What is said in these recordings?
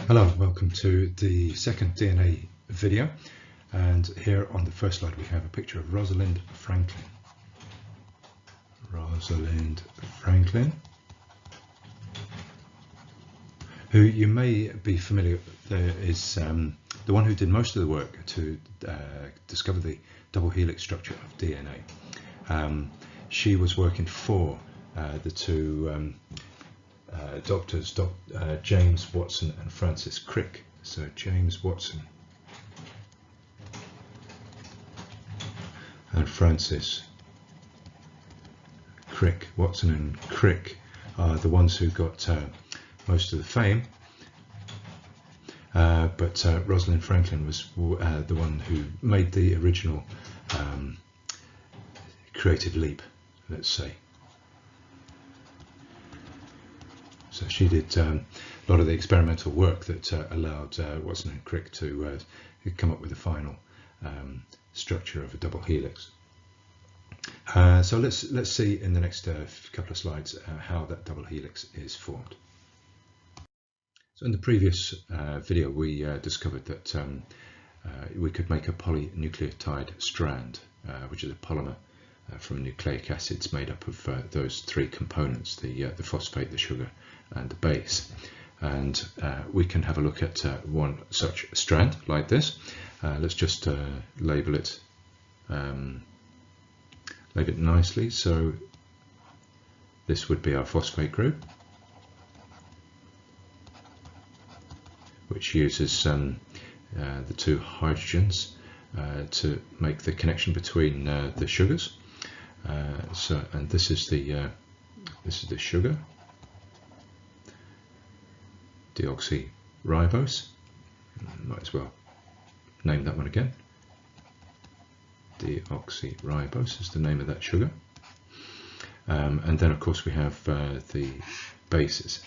Hello, welcome to the second DNA video, and here on the first slide we have a picture of Rosalind Franklin. Rosalind Franklin, who you may be familiar with, is the one who did most of the work to discover the double helix structure of DNA. She was working for the two doctors, James Watson and Francis Crick. So James Watson and Francis Crick. Watson and Crick are the ones who got most of the fame, but Rosalind Franklin was the one who made the original creative leap, let's say. So she did a lot of the experimental work that allowed Watson and Crick to come up with the final structure of a double helix. So let's see in the next couple of slides how that double helix is formed. So in the previous video we discovered that we could make a polynucleotide strand, which is a polymer from nucleic acids made up of those three components, the phosphate, the sugar and the base. And we can have a look at one such strand like this. Let's just label it nicely. So this would be our phosphate group, which uses the two hydrogens to make the connection between the sugars. And this is the sugar, deoxyribose. Might as well name that one again. Deoxyribose is the name of that sugar. And then of course we have the bases,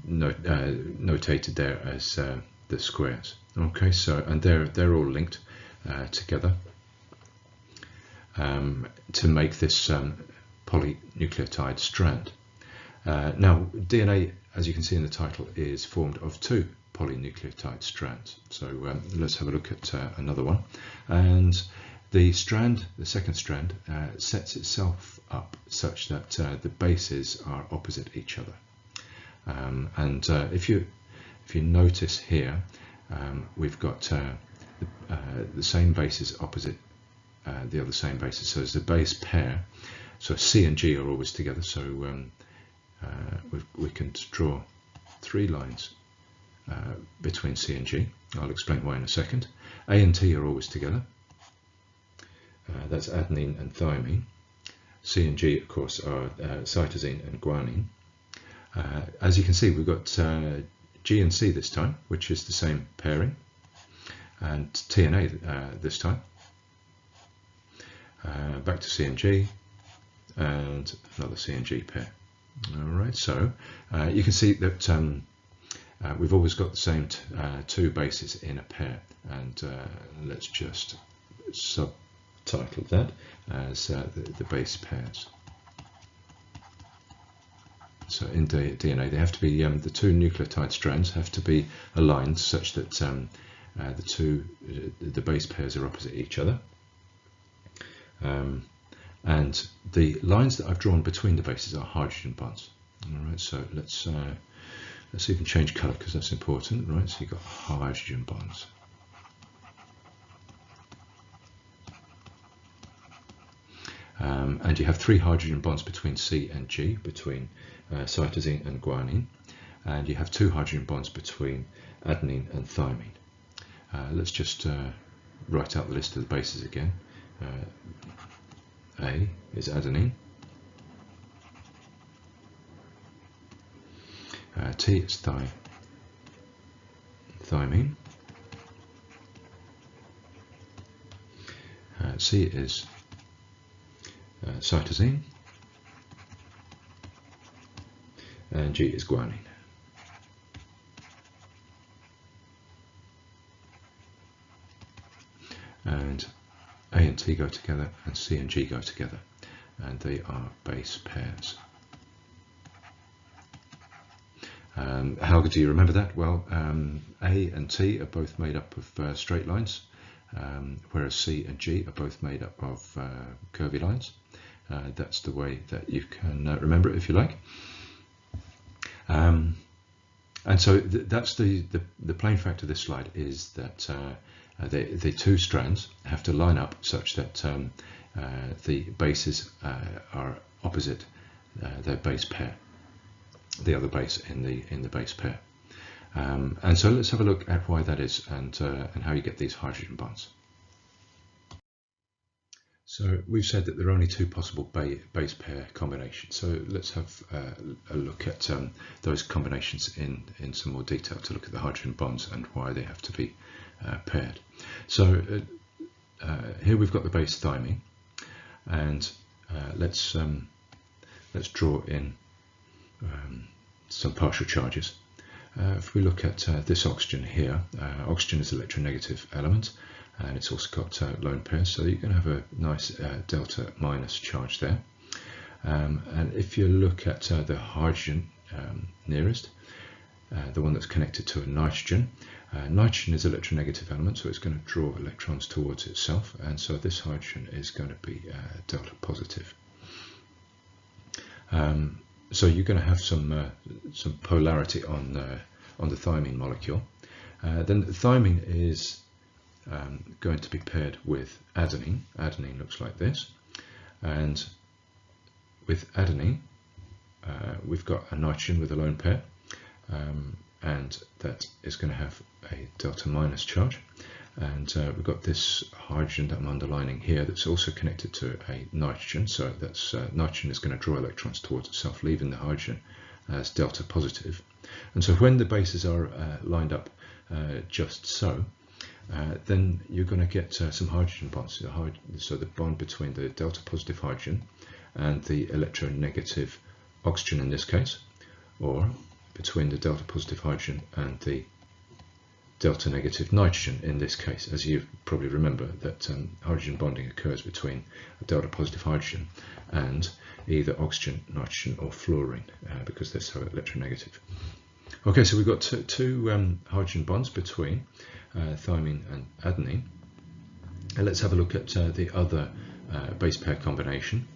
notated there as the squares. Okay, so and they're all linked together to make this polynucleotide strand. Now DNA, as you can see in the title, is formed of two polynucleotide strands. So let's have a look at another one. And the second strand, sets itself up such that the bases are opposite each other. And if you notice here, we've got the same bases opposite the other same bases. So as the base pair, so C and G are always together. So we can draw three lines between C and G. I'll explain why in a second. A and T are always together. That's adenine and thymine. C and G, of course, are cytosine and guanine. As you can see, we've got G and C this time, which is the same pairing, and T and A this time. Back to C and G, and another C and G pair. All right, so you can see that we've always got the same two bases in a pair, and let's just subtitle that as the base pairs. So in DNA, they have to be the two nucleotide strands have to be aligned such that the base pairs are opposite each other. And the lines that I've drawn between the bases are hydrogen bonds. All right, so let's even change colour because that's important, right? So you've got hydrogen bonds. And you have three hydrogen bonds between C and G, between cytosine and guanine, and you have two hydrogen bonds between adenine and thymine. Let's just write out the list of the bases again. A is adenine, T is thymine, C is cytosine, and G is guanine. And A and T go together, and C and G go together, and they are base pairs. How do you remember that? Well, A and T are both made up of straight lines, whereas C and G are both made up of curvy lines. That's the way that you can remember it if you like. And so that's the plain fact of this slide is that the two strands have to line up such that the bases are opposite their base pair, the other base in the base pair. And so let's have a look at why that is and how you get these hydrogen bonds. So we've said that there are only two possible base pair combinations. So let's have a look at those combinations in some more detail to look at the hydrogen bonds and why they have to be paired. So here we've got the base thymine, and let's draw in some partial charges. If we look at this oxygen here, oxygen is an electronegative element, and it's also got lone pairs, so you're going to have a nice delta minus charge there. And if you look at the hydrogen nearest, the one that's connected to a nitrogen, nitrogen is an electronegative element, so it's going to draw electrons towards itself, and so this hydrogen is going to be delta positive. So you're going to have some polarity on the thymine molecule. Then the thymine is going to be paired with adenine. Adenine looks like this, and with adenine we've got a nitrogen with a lone pair, and that is going to have a delta minus charge, and we've got this hydrogen that I'm underlining here that's also connected to a nitrogen, so that's nitrogen is going to draw electrons towards itself, leaving the hydrogen as delta positive. And so when the bases are lined up just so, then you're going to get some hydrogen bonds. So the bond between the delta positive hydrogen and the electronegative oxygen in this case, or between the delta positive hydrogen and the delta negative nitrogen in this case. As you probably remember, that hydrogen bonding occurs between a delta positive hydrogen and either oxygen, nitrogen or fluorine, because they're so electronegative. Okay, so we've got two hydrogen bonds between thymine and adenine. And let's have a look at the other base pair combination.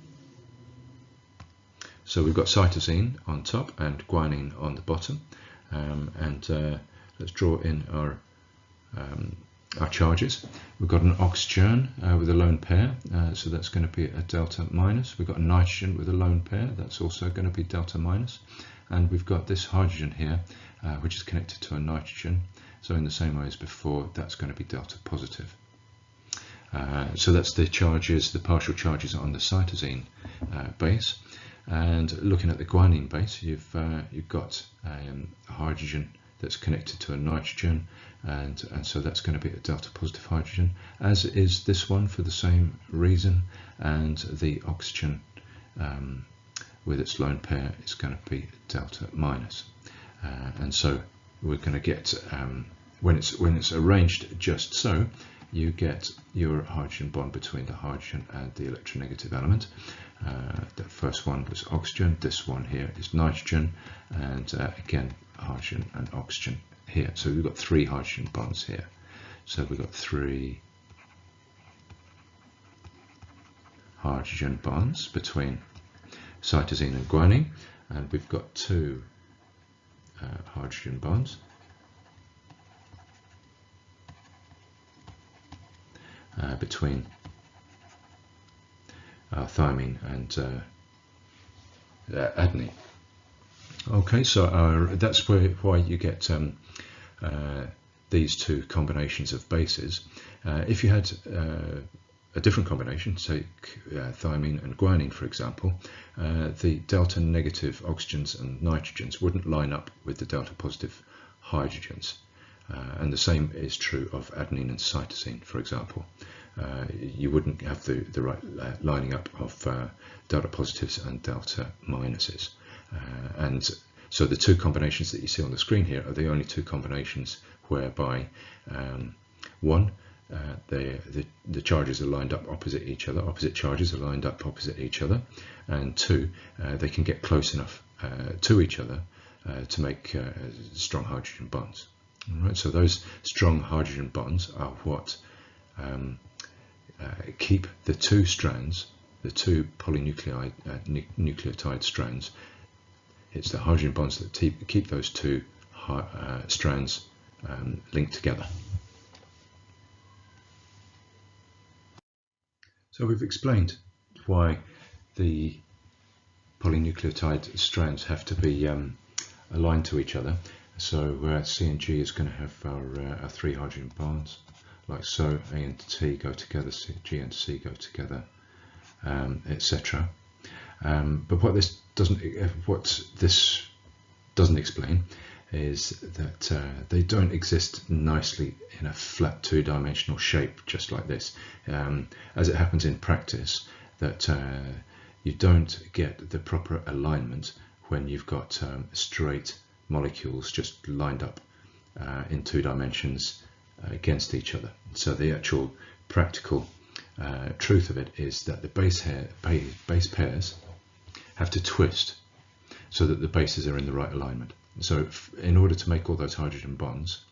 So we've got cytosine on top and guanine on the bottom, and let's draw in our charges. We've got an oxygen with a lone pair, so that's going to be a delta minus. We've got a nitrogen with a lone pair, that's also going to be delta minus. And we've got this hydrogen here, which is connected to a nitrogen. So in the same way as before, that's going to be delta positive. So that's the charges, the partial charges on the cytosine base. And looking at the guanine base, you've got a hydrogen that's connected to a nitrogen, and so that's going to be a delta positive hydrogen, as is this one for the same reason, and the oxygen with its lone pair is going to be delta minus. And so we're going to get, when it's arranged just so, you get your hydrogen bond between the hydrogen and the electronegative element. The first one was oxygen, this one here is nitrogen, and again hydrogen and oxygen here. So we've got three hydrogen bonds here. So we've got three hydrogen bonds between cytosine and guanine, and we've got two hydrogen bonds between thymine and adenine. Okay, so that's why you get these two combinations of bases. If you had a different combination, say thymine and guanine, for example, the delta negative oxygens and nitrogens wouldn't line up with the delta positive hydrogens. And the same is true of adenine and cytosine, for example. You wouldn't have the right lining up of delta positives and delta minuses. And so the two combinations that you see on the screen here are the only two combinations whereby one, the charges are lined up opposite each other, opposite charges are lined up opposite each other, and two, they can get close enough to each other to make strong hydrogen bonds. All right, so those strong hydrogen bonds are what keep the two strands, the two nucleotide strands. It's the hydrogen bonds that keep those two strands linked together. So we've explained why the polynucleotide strands have to be aligned to each other. So C and G is going to have our three hydrogen bonds, like so. A and T go together, G and C go together, etc. But what this doesn't explain is that they don't exist nicely in a flat two-dimensional shape just like this. As it happens in practice, that you don't get the proper alignment when you've got straight molecules just lined up in 2 dimensions against each other. So the actual practical truth of it is that the base pairs have to twist so that the bases are in the right alignment. So in order to make all those hydrogen bonds,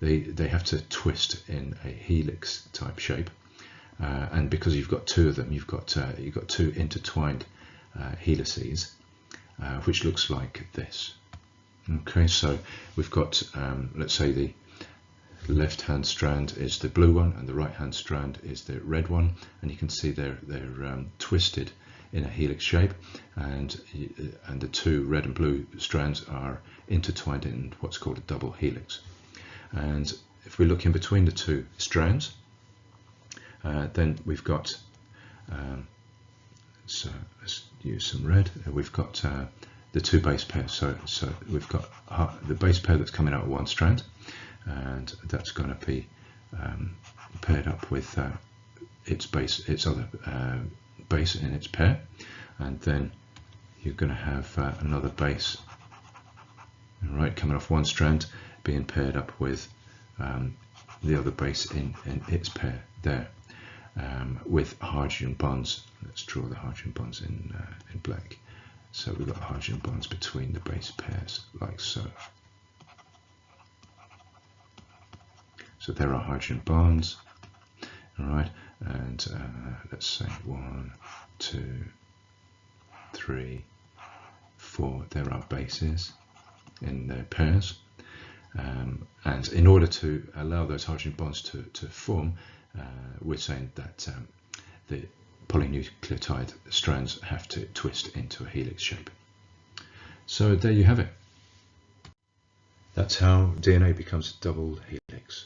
they have to twist in a helix type shape, and because you've got two of them, you've got two intertwined helices, which looks like this. Okay, so we've got let's say the left hand strand is the blue one and the right hand strand is the red one, and you can see they're twisted in a helix shape, and the two red and blue strands are intertwined in what's called a double helix. And if we look in between the two strands, then we've got so let's use some red. We've got the two base pairs. So we've got the base pair that's coming out of one strand, and that's going to be paired up with its other base in its pair, and then you're going to have another base, right, coming off one strand being paired up with the other base in its pair there, with hydrogen bonds. Let's draw the hydrogen bonds in black. So we've got hydrogen bonds between the base pairs like so. So there are hydrogen bonds. All right, and let's say 1, 2, 3, 4. There are bases in their pairs, and in order to allow those hydrogen bonds to form, we're saying that the polynucleotide strands have to twist into a helix shape. So there you have it. That's how DNA becomes a double helix.